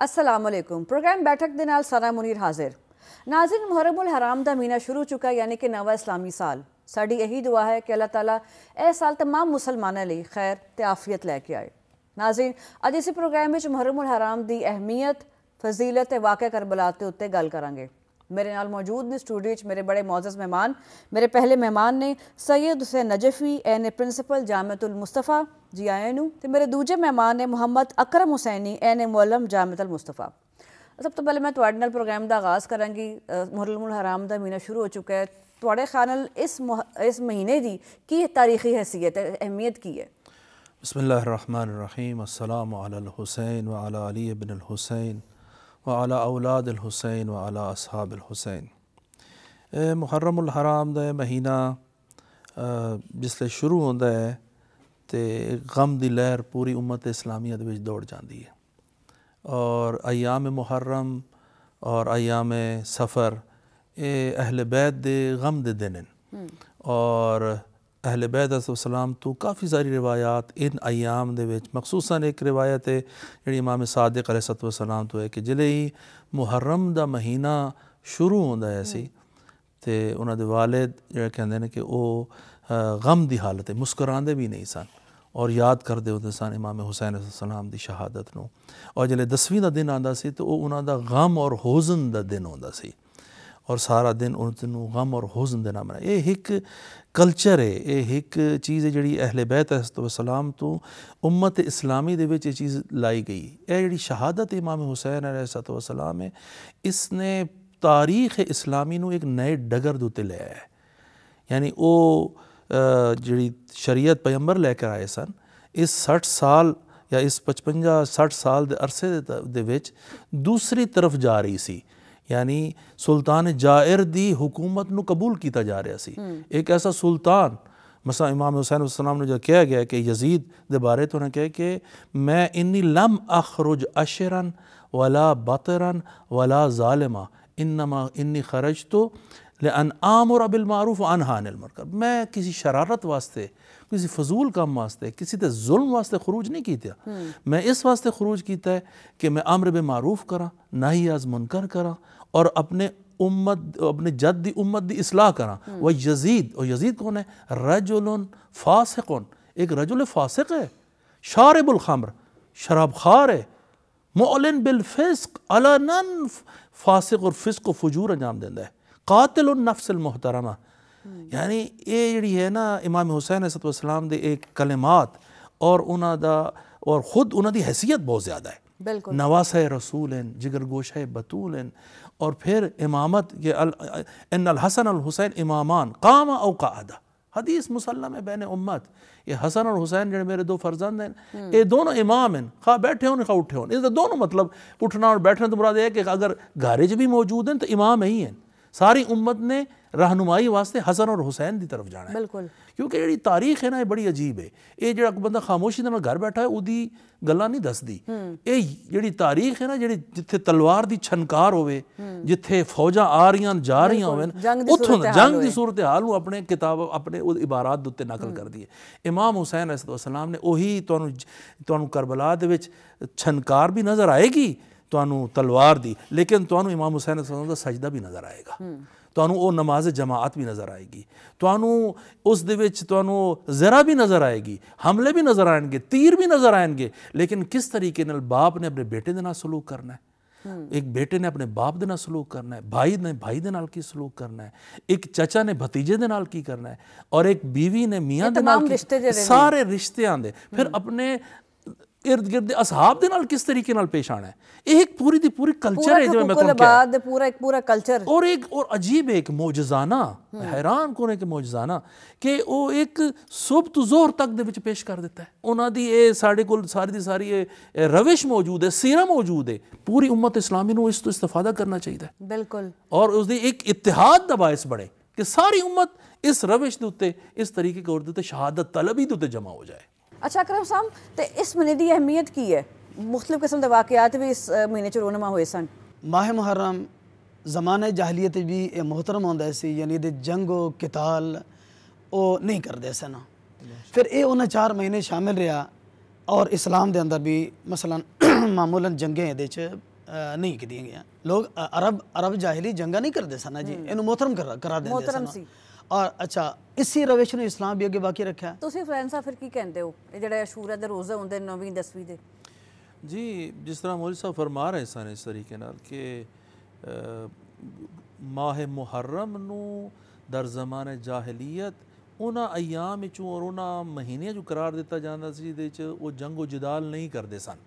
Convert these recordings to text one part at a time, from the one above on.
السلام علیکم پروگرام بیٹھک دے نال سارا منیر حاضر ناظرین محرم الحرام دا مہینہ شروع چکا یعنی کہ نواں اسلامی سال ساڈی یہی دعا ہے کہ اللہ تعالیٰ اے سال تمام مسلمانوں لئی خیر تے عافیت لے کے آئے ناظرین اج اسی پروگرام وچ محرم الحرام دی اہمیت فضیلت تے واقعہ کربلا تے اوتے گل کران گے میرے نال موجود نے اسٹوڈیو وچ میرے بڑے معزز مہمان میرے پہلے مہمان نے سید حسین نجفی این پرنسپل جامعۃ المصطفیٰ جی آئے نو تے میرے دوجے مہمان نے محمد اکرم حسینی این معلم جامعۃ المصطفیٰ سب تو پہلے میں تواڈے نال پروگرام دا آغاز کران گی محرم الحرام دا مہینہ شروع ہو چکا ہے تواڈے خیال نال اس مہینے دی کی تاریخی حیثیت ہے اہمیت کی ہے؟ بسم اللہ الرحمن الرحیم السلام علی الحسین وعلی علی بن الحسین وعلی اولاد الحسین وعلی اصحاب الحسین محرم الحرام دا مہینہ جسلے شروع ہوندا ہے تے غم دی لہر پوری امت اسلامیہ دے وچ دوڑ جاندی ہے اور ایام محرم اور ایام سفر اہل بیت دے غم دے دن ہیں اور اہل بیت علیہ السلام تو کافی ساری روایات ان ایام دے وچ مخصوصاً ایک روایت ہے جڑی امام صادق علیہ السلام تو ہے کہ جلے ہی محرم دا مہینہ شروع ہوندا ہے سی تے انہاں دے والد جڑے کہندے نے کہ او غم دی حالت ہے مسکراندے بھی نہیں سن اور یاد کردے ہوندے سن امام حسین علیہ السلام دی شہادت نو اور جلے 10ویں دا دن آندا سی تو او انہاں دا غم اور حزن دا دن ہوندا سی اور سارا دن انہوں غم اور حزن دینا بنا یہ ایک کلچر ہے یہ ایک چیز ہے جڑی اہل بیت علیہ السلام تو امت اسلامی دے وچ یہ چیز لائی گئی یہ جڑی شہادت امام حسین علیہ السلام ہے اس نے تاریخ اسلامی نو ایک نئے ڈگر دوتے لے آیا ہے یعنی او جڑی شریعت پیغمبر لے کر آئے سن اس 60 سال یا اس 55-60 سال دے عرصے دے وچ دوسری طرف جا رہی سی یعنی سلطان جائر دی حکومت نو قبول کیتا جا رہا سی ایک ایسا سلطان مثلا امام حسین علیہ السلام نے جو کہا گیا کہ یزید دے بارے تو نے کہا کہ میں انی لم اخرج اشرن ولا بطرن ولا ظالما انما انی خرجت لأن آمر بالمعروف وانہی عن المنکر میں کسی شرارت واسطے کسی فضول کام واسطے کسی تے ظلم واسطے خروج نہیں کیتا میں اس واسطے خروج کیتا ہے کہ میں امر بالمعروف کرا نہی از منکر کرا اور اپنے جد دی امت دی اصلاح کرا وہ یزید اور یزید کون ہے رجل فاسق ایک رجل فاسق ہے شارب الخمر شراب خار ہے معلن بالفسق علناً فاسق اور فسق و فجور انجام دیندہ ہے قاتل النفس المحترمہ یعنی یہ جڑی ہے نا امام حسین علیہ السلام دے ایک کلمات اور انہاں دا اور خود انہاں دی حیثیت بہت زیادہ ہے بالکل نواسہ رسول ہیں جگر گوشہ بطول ہیں اور پھر امامت ان الحسن الحسین امامان قام او قعدہ حدیث مسلم ہے بین امت یہ حسن اور حسین جڑے میرے دو فرزند ہیں یہ دونوں امام ہیں خواہ بیٹھے ہوں خواہ اٹھے ہوں اس دونوں مطلب اٹھنا اور بیٹھنا تو مراد ہے کہ اگر گھارج بھی موجود ہیں تو امام ہی ہیں ساری امت نے رہنمائی واسطے حسن اور حسین دی طرف جانا ہے بالکل کیونکہ جڑی تاریخ ہے نا یہ بڑی عجیب ہے یہ جڑا بندہ خاموشی دے نال گھر بیٹھا ہے اودی گلاں نہیں دسدی یہ جڑی تاریخ ہے نا جڑی جتھے تلوار دی چھنکار ہوئے جتھے فوجاں آ رہیاں جا رہیاں ہوئے اتھوں جنگ دی صورتحال نو اپنے کتاب اپنے عبارات دے نقل کر دی ہے امام حسین علیہ السلام نے وہی تانوں کربلا دے وچ چھنکار بھی نظر آئے گی تانوں تلوار دی لیکن تانوں امام حسین علیہ السلام دا سجدہ بھی نظر آئے گا تانوں او نماز جماعت بھی نظر آئے گی تانوں اس دے وچ تانوں ذرا بھی نظر آئے گی حملے بھی نظر آئیں گے تیر بھی نظر آئیں گے لیکن کس طریقے نال باپ نے اپنے بیٹے دے نال سلوک کرنا ہے ایک بیٹے نے اپنے باپ دے نال سلوک کرنا ہے بھائی نے بھائی دے نال کی سلوک کرنا ہے ایک چچا نے بھتیجے دے نال کی کرنا ہے اور ایک بیوی نے میاں دے نال کی سارے رشتے آندے پھر اپنے ارد گرد اصحاب دے نال کس طریقے نال پیش آنا ہے ایک پوری دی پوری کلچر ہے جو میں تمہیں کہا پورا کلچر اور عجیب ایک معجزانہ حیران کونے کے معجزانہ کہ وہ ایک صبح تو ظہر تک دے وچ پیش کر دیتا ہے انہاں دی اے ساڑے کول ساری دی ساری روش موجود ہے سیرہ موجود ہے پوری امت اسلامی نو اس تو استفادہ کرنا چاہیے بالکل اور اس دی ایک اتحاد دا باعث بڑھے کہ ساری امت اس روش دے اوتے اس طریقے کے اور دے شہادت طلبی دے اوتے جمع ہو جائے اچھا اکرم صاحب تے اس مہینے دی اہمیت کی ہے مختلف قسم دے واقعات بھی اس مہینے چ رونما ہوئے سن ماہ محرم زمانہ جاہلیت بھی محترم ہوندا سی یعنی دے جنگ و قتال او نہیں کردے سن پھر اے انہاں 4 مہینے شامل رہا اور اسلام دے اندر بھی مثلا معمولاً جنگیں دے نہیں کیتیاں گیا لوگ عرب جاہلی جنگا نہیں کرتے سن جی اینو محترم کرا دیندے سن اور اچھا اسی روش نو اسلام بھی اگے باقی رکھا ہے ਤੁਸੀਂ ਫਰੈਂਸਾ ਫਿਰ ਕੀ ਕਹਿੰਦੇ ਹੋ ਇਹ ਜਿਹੜੇ ਅਸ਼ੂਰਾ ਦੇ ਰੋਜ਼ੇ ਹੁੰਦੇ 9ਵੀਂ 10ਵੀਂ ਦੇ جی جس طرح مولوی صاحب فرما رہے سن اس طریقے نال کہ ماہ محرم نو در زمان جاہلیت انہاں ایام وچوں اور انہاں مہینیاں جو قرار دیتا جاندا سی جہدے وچ وہ جنگ و جدال نہیں کردے سن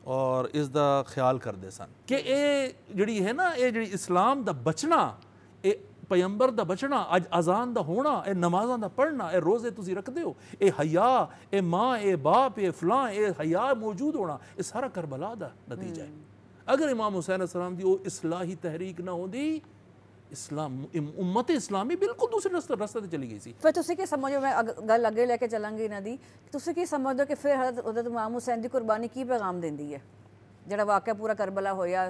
اور اس دا خیال کردے سن کہ اے جڑی ہے نا اے جڑی اسلام دا بچنا اے پیغمبر دا بچنا اج اذان دا ہونا اے نمازاں دا پڑھنا اے روزے تسی رکھ دیو اے حیا اے ماں اے باپ اے فلاں اے حیا موجود ہونا اے سارا کربلا دا نتیجہ ہے اگر امام حسین علیہ السلام دی وہ اصلاحی تحریک نہ ہوندی اسلام امت اسلامی بالکل دوسرے رستے تے چلی گئی سی ਫਿਰ ਤੁਸੀਂ ਕੀ ਸਮਝੋ ਮੈਂ ਗੱਲ ਅੱਗੇ ਲੈ ਕੇ ਚੱਲਾਂਗੀ ਇਹਨਾਂ ਦੀ ਤੁਸੀਂ ਕੀ ਸਮਝਦੇ ਹੋ ਕਿ ਫਿਰ ਹਜ਼ਰਤ ਇਮਾਮ ਹੁਸੈਨ ਦੀ ਕੁਰਬਾਨੀ ਕੀ ਪੈਗਾਮ ਦਿੰਦੀ ਹੈ ਜਿਹੜਾ ਵਾਕਿਆ ਪੂਰਾ ਕਰਬਲਾ ਹੋਇਆ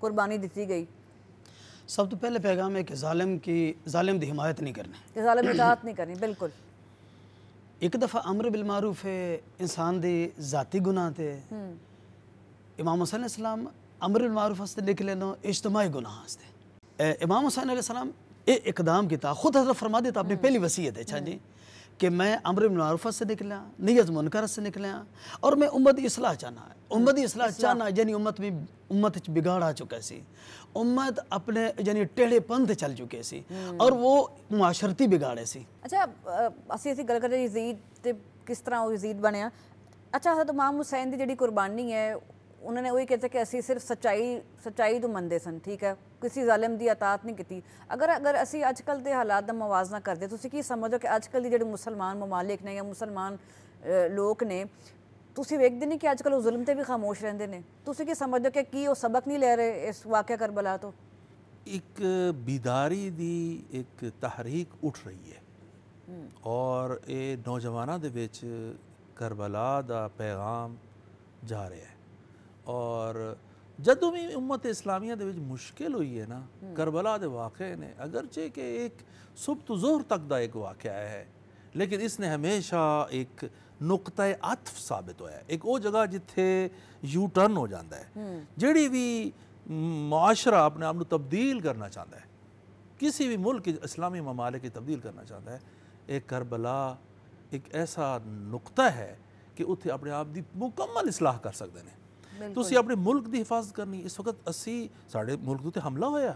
ਕੁਰਬਾਨੀ ਦਿੱਤੀ گئی سب تو پہلے پیغام ہے کہ ظالم دی حمایت نہیں کرنے کہ ظالم اطاعت نہیں کرنی بالکل ایک دفعہ امر بالمعروف ہے انسان دی ذاتی گناہ تے امام حسین علیہ السلام امر بالمعروف ہستے نکلے نو اجتماعی گناہ ہستے امام حسین علیہ السلام اقدام کیتا خود حضرت فرما دیتا اپنی پہلی وصیت ہے اچھا جی کہ میں امر بالمعروف سے نکلا نہی از منکر سے نکلا اور میں امت دی اصلاح چاہنا ہے امت دی اصلاح چاہنا یعنی امت بگاڑ آ چکا سی امت اپنے یعنی ٹیڑھے پن تے چل چکے سی اور وہ معاشرتی بگاڑے سی اچھا ਅਸੀਂ ਗੱਲ ਕਰਦੇ ਯਜ਼ੀਦ ਤੇ ਕਿਸ ਤਰ੍ਹਾਂ ਉਹ ਯਜ਼ੀਦ ਬਣਿਆ ਅੱਛਾ ਹਜ਼ਰਤ ਇਮਾਮ ਹੁਸੈਨ ਦੀ ਜਿਹੜੀ ਕੁਰਬਾਨੀ ਹੈ ਉਹਨਾਂ ਨੇ ਉਹੀ ਕਹਿੰਦੇ ਕਿ ਅਸੀਂ ਸਿਰਫ ਸੱਚਾਈ ਤੋਂ ਮੰਨਦੇ ਸਨ ਠੀਕ ਹੈ ਕਿਸੇ ਜ਼ਾਲਿਮ ਦੀ ਅਤਾਤ ਨਹੀਂ ਕੀਤੀ ਅਗਰ ਅਸੀਂ ਅੱਜ ਕੱਲ੍ਹ ਦੇ ਹਾਲਾਤ ਦਾ ਮਵਾਜ਼ਨਾ ਕਰਦੇ ਤੁਸੀਂ ਕੀ ਸਮਝਦੇ ਹੋ ਕਿ ਅੱਜ ਕੱਲ੍ਹ ਦੀ ਜਿਹੜੇ ਮੁਸਲਮਾਨ ਮਮਾਲਿਕ ਨੇ ਜਾਂ ਮੁਸਲਮਾਨ ਲੋਕ ਨੇ ਤੁਸੀਂ ਵੇਖਦੇ ਨਹੀਂ ਕਿ ਅੱਜ ਕੱਲ੍ਹ ਉਹ ਜ਼ੁਲਮ ਤੇ ਵੀ ਖਾਮੋਸ਼ ਰਹਿੰਦੇ ਨੇ ਤੁਸੀਂ ਕੀ ਸਮਝਦੇ ਹੋ ਕਿ ਕੀ ਉਹ ਸਬਕ ਨਹੀਂ ਲੈ ਰਹੇ ਇਸ ਵਾਕਿਆ ਕਰਬਲਾ ਤੋਂ ایک بیداری دی ایک تحریک اٹھ رہی ہے اور یہ نوجوانوں دے وچ کربلا دا پیغام جا رہا ہے اور جدوں بھی امت اسلامیہ دے وچ مشکل ہوئی ہے نا کربلا دے واقعے نے اگرچہ کہ ایک صبح تو ظہر تک دا ایک واقعہ ہے لیکن اس نے ہمیشہ ایک نقطہ عطف ثابت ہویا ہے ایک وہ جگہ جتھے یو ٹرن ہو جاتا ہے جڑی بھی معاشرہ اپنے آپ کو تبدیل کرنا چاہتا ہے کسی بھی ملک اسلامی ممالک کی تبدیل کرنا چاہتا ہے ایک کربلا ایک ایسا نقطہ ہے کہ اتنے اپنے آپ دی مکمل اصلاح کر سکتے ہیں تو اسی اپنے ملک دی حفاظت کرنی اس وقت اسی ساڑھے ملک تے حملہ ہویا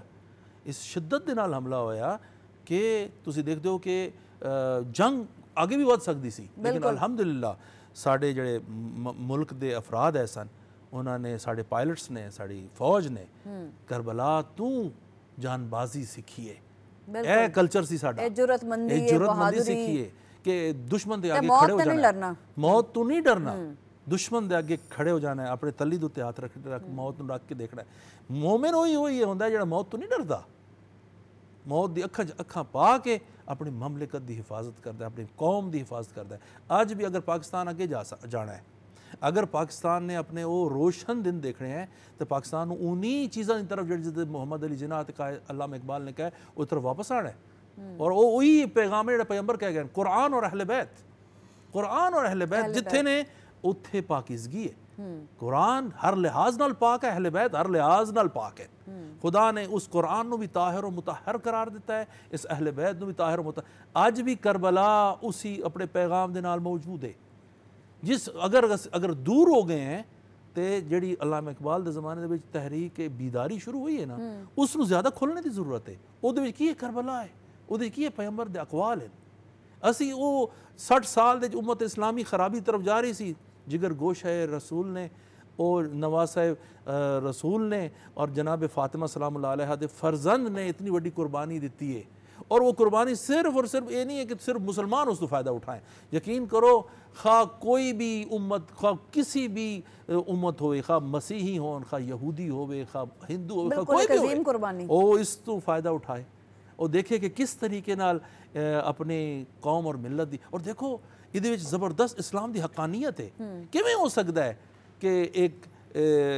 اس شدت دے نال حملہ ہویا کہ تسی دیکھ دو کہ جنگ آگے بھی ود سکتی سی لیکن الحمدللہ ساڑھے جڑے ملک دے افراد ہے سن انہوں نے ساڑھے پائلٹس نے ساڑھی فوج نے کربلا تو جان بازی سکھی ہے اے کلچر سی ساڑھا اے جرت مندی سکھی ہے کہ دشمن دے آگے کھڑے ہو جانا ہے موت تو نہیں ڈرنا دشمن دے آگے کھڑے ہو جانا ہے اپنے تلی دوتے ہاتھ رکھ موت نو رکھ کے دیکھنا ہے مومن ہوئی ہوندہ ہے جڑا موت تو نہیں ڈردا موت دی اکھاں پا کے اپنی مملکت دی حفاظت کرتا ہے اپنی قوم دی حفاظت کرتا ہے آج بھی اگر پاکستان آگے جانا ہے اگر پاکستان نے اپنے وہ روشن دن دیکھنے ہیں تو پاکستان انہی چیزوں کی طرف جڑی محمد علی جناح تے علامہ اقبال نے کہا ہے وہ طرف واپس آنا ہے اور وہی پیغام ہے پیغمبر کہہ گئے قرآن اور اہل بیت جتھے نے اتھے پاکیزگی ہے قرآن ہر لحاظ نال پاک ہے اہل بیت ہر لحاظ نال پاک ہے خدا نے اس قرآن نو بھی طاہر و مطہر قرار دیتا ہے اس اہل بیت نو بھی طاہر و مطہر آج بھی کربلا اسی اپنے پیغام دے نال موجود ہے جس اگر دور ہو گئے ہیں تے جڑی علامہ اقبال دے زمانے دے وچ تحریک بیداری شروع ہوئی ہے نا اس نو زیادہ کھولنے دی ضرورت ہے او دے وچ کی کربلا ہے او دے کی پیغمبر دے اقوال ہیں اسی او 60 سال دے امت اسلامی خرابی طرف جا رہی سی جگر گوشہ رسول نے اور نواز صاحب رسول نے اور جناب فاطمہ سلام اللہ علیہ دے فرزند نے اتنی بڑی قربانی دیتی ہے اور وہ قربانی صرف اور صرف یہ نہیں ہے کہ صرف مسلمان اس کو فائدہ اٹھائیں یقین کرو خواہ کوئی بھی امت خواہ کسی بھی امت ہوئے خواہ مسیحی ہون خواہ یہودی ہوئے خواہ ہندو ہوئے خواہ کوئی بھی ہوئے وہ اس تو فائدہ اٹھائے اور دیکھے کہ کس طریقے نال اپنے قوم اور ملت دی اور دیکھو یہ زبردست اسلام دی حقانیت ہے کیویں ہو سکتا ہے کہ ایک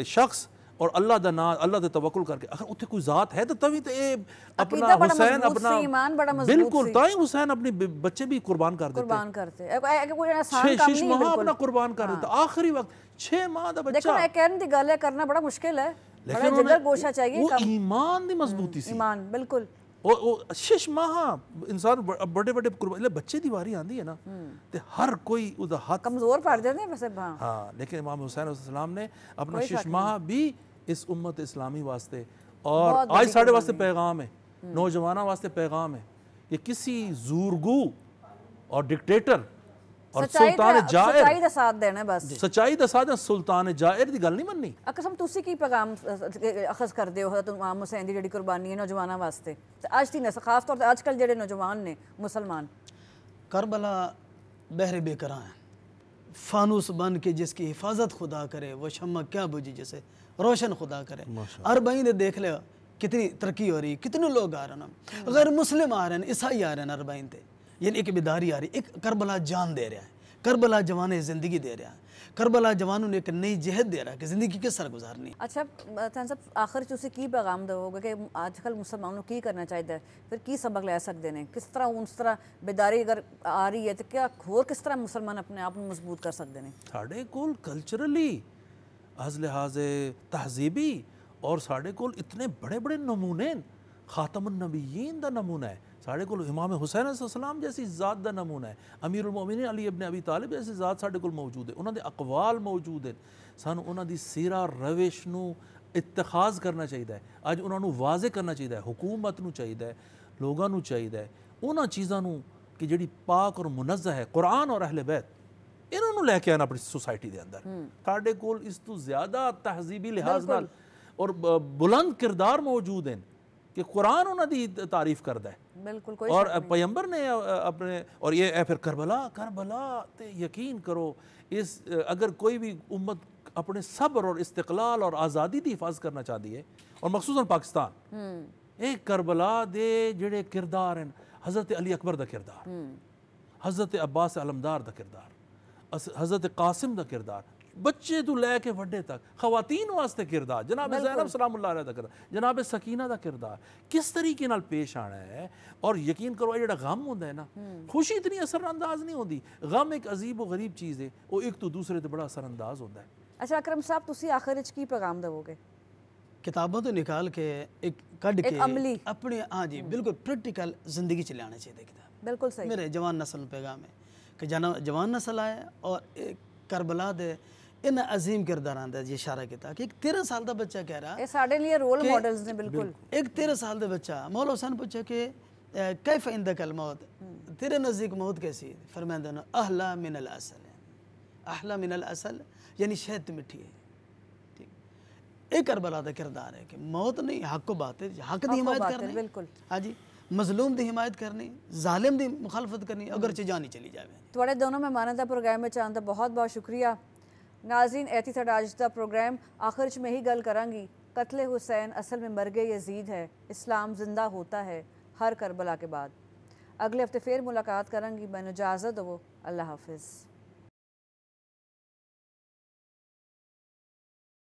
شخص اور اللہ دا نا اللہ تے توکل کر کے اگر اتنے کوئی ذات ہے تو تبھی تو اے اپنا عقیدہ بڑا حسین مضبوط اپنا سی، ایمان بڑا مضبوط بالکل سی، تائیں حسین اپنی بچے بھی قربان کر دیتے، قربان کرتے کوئی آسان کام شش نہیں ماہ بالکل. اپنا قربان کر دیتا، آخری وقت 6 ماہ دا دیکھو بچہ، میں کہنے دی گل ہے کرنا بڑا مشکل ہے، بڑا لیکن جگر گوشہ چاہیے، وہ ایمان دی مضبوطی سی، ایمان بالکل. وہ 6 ماہ انسان بڑے بڑے قربان بچے دی واری آندی ہے نا تے ہر کوئی او دا ہاتھ کمزور پڑ جاتے ہیں ویسے. ہاں ہاں، لیکن امام حسین علیہ السلام نے اپنا 6 ماہ بھی اس امت اسلامی واسطے اور آج ساڑھے واسطے پیغام ہے، نوجوانوں واسطے پیغام ہے کہ کسی زورگو اور ڈکٹیٹر اور سلطان جائر سچائی دا ساتھ دینا بس. سچائی دا ساتھ سلطان جائر دی گل نہیں مننی. قسم تسی کی پیغام اخذ کردے ہو حضرت امام حسین دی جڑی قربانی ہے نوجوانوں واسطے تے اج دی نسل خاص طور تے اج کل جڑے نوجوان نے مسلمان؟ کربلا بحر بے کراں ہے، فانوس بن کے جس کی حفاظت خدا کرے وہ شمع کیا بجھی جسے روشن خدا کرے. اربعین نے دیکھ لیا کتنی ترقی ہو رہی، کتنے لوگ آ رہے ہیں، غیر مسلم آ رہے ہیں، عیسائی آ رہے ہیں اربعین تے. یعنی ایک بیداری آ رہی، ایک کربلا جان دے رہا ہے، کربلا جوانے زندگی دے رہا ہے، کربلا جوانوں نے ایک نئی جہت دے رہا ہے کہ زندگی کس طرح گزارنی. اچھا تھان صاحب آخر تسی کی پیغام دو گے کہ آج کل مسلمانوں کی کرنا چاہیے، پھر کی سبق لے سکتے ہیں، کس طرح اس طرح بیداری اگر آ رہی ہے تو کیا ہور کس طرح مسلمان اپنے آپ مضبوط کر سکتے ہیں؟ ساڑھے کول کلچرلی از لحاظ تہذیبی اور ساڑھے کول اتنے بڑے بڑے نمونے، خاتم النبیین دا نمونہ ہے ساڑھے کول، امام حسین علیہ السلام جیسی ذات دا نمونہ ہے، امیر المومنین علی ابن ابی طالب جیسی ذات ساڑھے کول موجود ہے، انہوں دے اقوال موجود ہیں، سانو انہوں دی سیرہ روش نو اتخاذ کرنا چاہیے، اج انہوں نو واضح کرنا چاہیے، حکومت نو چاہیے، لوگاں نو چاہیے، انہاں چیزاں نو کہ جڑی پاک اور منزہ ہے قرآن اور اہل بیت، انہوں نو لے کے آنا اپنی سوسائٹی دے اندر. ساڑھے کول اس تو زیادہ تہذیبی لحاظ نال اور بلند کردار موجود ہیں کہ قرآن انہوں دی تعریف کردا ہے، بالکل کوئی اور پیغمبر نے اپنے، اور یہ اے پھر کربلا تے یقین کرو اس اگر کوئی بھی امت اپنے صبر اور استقلال اور آزادی دی حفاظت کرنا چاہتی ہے، اور مخصوصاً پاکستان، ایک کربلا دے جڑے کردار ہیں، حضرت علی اکبر دا کردار، حضرت عباس علمدار دا کردار، حضرت قاسم دا کردار، بچے تو لے کے وڈے تک، خواتین واسطے کردار، جناب زینب سلام اللہ علیہ دا کردار، جناب سکینہ دا کردار، کس طریقے نال پیش آنا ہے. اور یقین کرو یہ جڑا غم ہوتا ہے نا، خوشی اتنی اثر انداز نہیں ہوتی، غم ایک عجیب و غریب چیز ہے، وہ ایک تو دوسرے تے بڑا اثر انداز ہوتا ہے. اچھا اکرم صاحب تسی آخر وچ کی پیغام دو گے؟ کتابوں تو نکال کے ایک کڈ کے عملی اپنے، ہاں جی بالکل پریکٹیکل زندگی چ لانا چاہیے کتاب. بالکل صحیح. میرے جوان نسل پیغام ہے کہ جوان نسل آئے اور کربلا دے ان عظیم کرداران دا یہ اشارہ کیتا کہ ایک 13 سال دا بچہ کہہ رہا، یہ ساڑھے لیے رول ماڈلز نے. بالکل ایک 13 سال دا بچہ مولا حسین پوچھا کہ کیف عندک الموت، تیرے نزدیک موت کیسی؟ فرمایا دونوں احلا من العسل، احلا من العسل یعنی شہد میٹھی ہے. ایک کربلا دا کردار ہے کہ موت نہیں، حق و بات ہے، حق دی حمایت کرنی، بالکل ہاں جی، مظلوم دی حمایت کرنی، ظالم دی مخالفت کرنی، اگرچہ جانی چلی جائے. تھوڑے دونوں مہمانوں دا پروگرام میں چاہتا بہت بہت شکریہ. ناظرین ایتھی ساڈا اج دا پروگرام آخر وچ میں ہی گل کران گی، قتل حسین اصل میں مرگ یزید ہے، اسلام زندہ ہوتا ہے ہر کربلا کے بعد. اگلے ہفتے پھر ملاقات کران گی، میں اجازت دو، اللہ حافظ.